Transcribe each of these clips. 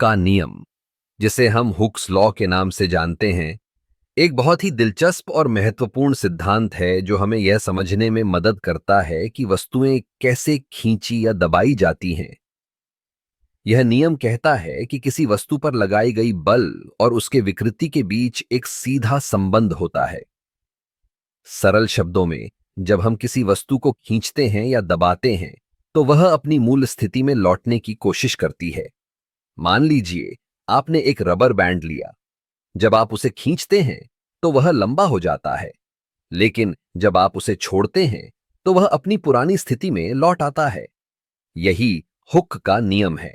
का नियम, जिसे हम हुक्स लॉ के नाम से जानते हैं, एक बहुत ही दिलचस्प और महत्वपूर्ण सिद्धांत है जो हमें यह समझने में मदद करता है कि वस्तुएं कैसे खींची या दबाई जाती हैं। यह नियम कहता है कि किसी वस्तु पर लगाई गई बल और उसके विकृति के बीच एक सीधा संबंध होता है। सरल शब्दों में, जब हम किसी वस्तु को खींचते हैं या दबाते हैं, तो वह अपनी मूल स्थिति में लौटने की कोशिश करती है। मान लीजिए, आपने एक रबर बैंड लिया। जब आप उसे खींचते हैं तो वह लंबा हो जाता है, लेकिन जब आप उसे छोड़ते हैं तो वह अपनी पुरानी स्थिति में लौट आता है। यही हुक का नियम है।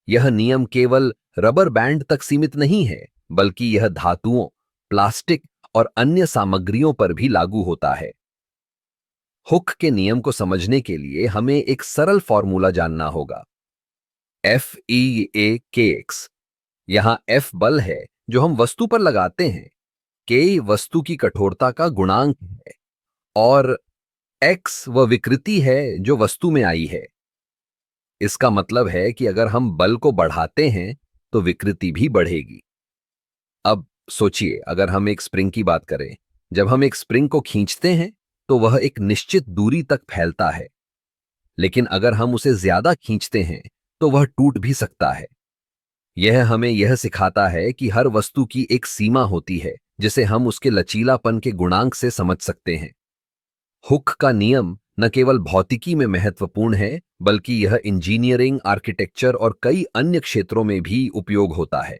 यह नियम केवल रबर बैंड तक सीमित नहीं है, बल्कि यह धातुओं, प्लास्टिक और अन्य सामग्रियों पर भी लागू होता है। हुक के नियम को समझने के लिए हमें एक सरल फॉर्मूला जानना होगा, FEAKX। यहां F बल है जो हम वस्तु पर लगाते हैं, K वस्तु की कठोरता का गुणांक है और X वह विकृति है जो वस्तु में आई है। इसका मतलब है कि अगर हम बल को बढ़ाते हैं तो विकृति भी बढ़ेगी। अब सोचिए, अगर हम एक स्प्रिंग की बात करें, जब हम एक स्प्रिंग को खींचते हैं तो वह एक निश्चित दूरी तक फैलता है, लेकिन अगर हम उसे ज्यादा खींचते हैं तो वह टूट भी सकता है। यह हमें यह सिखाता है कि हर वस्तु की एक सीमा होती है, जिसे हम उसके लचीलापन के गुणांक से समझ सकते हैं। हुक का नियम न केवल भौतिकी में महत्वपूर्ण है, बल्कि यह इंजीनियरिंग, आर्किटेक्चर और कई अन्य क्षेत्रों में भी उपयोग होता है।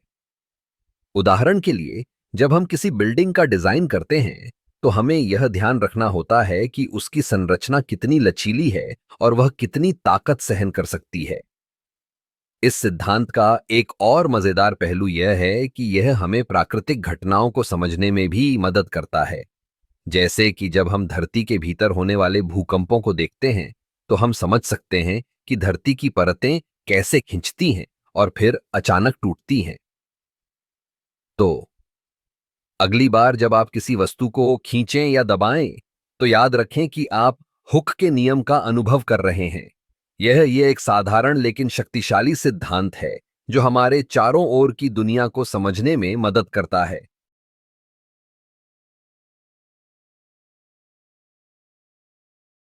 उदाहरण के लिए, जब हम किसी बिल्डिंग का डिजाइन करते हैं तो हमें यह ध्यान रखना होता है कि उसकी संरचना कितनी लचीली है और वह कितनी ताकत सहन कर सकती है। इस सिद्धांत का एक और मजेदार पहलू यह है कि यह हमें प्राकृतिक घटनाओं को समझने में भी मदद करता है। जैसे कि जब हम धरती के भीतर होने वाले भूकंपों को देखते हैं, तो हम समझ सकते हैं कि धरती की परतें कैसे खिंचती हैं और फिर अचानक टूटती हैं। तो अगली बार जब आप किसी वस्तु को खींचें या दबाएं, तो याद रखें कि आप हुक के नियम का अनुभव कर रहे हैं। यह एक साधारण लेकिन शक्तिशाली सिद्धांत है जो हमारे चारों ओर की दुनिया को समझने में मदद करता है।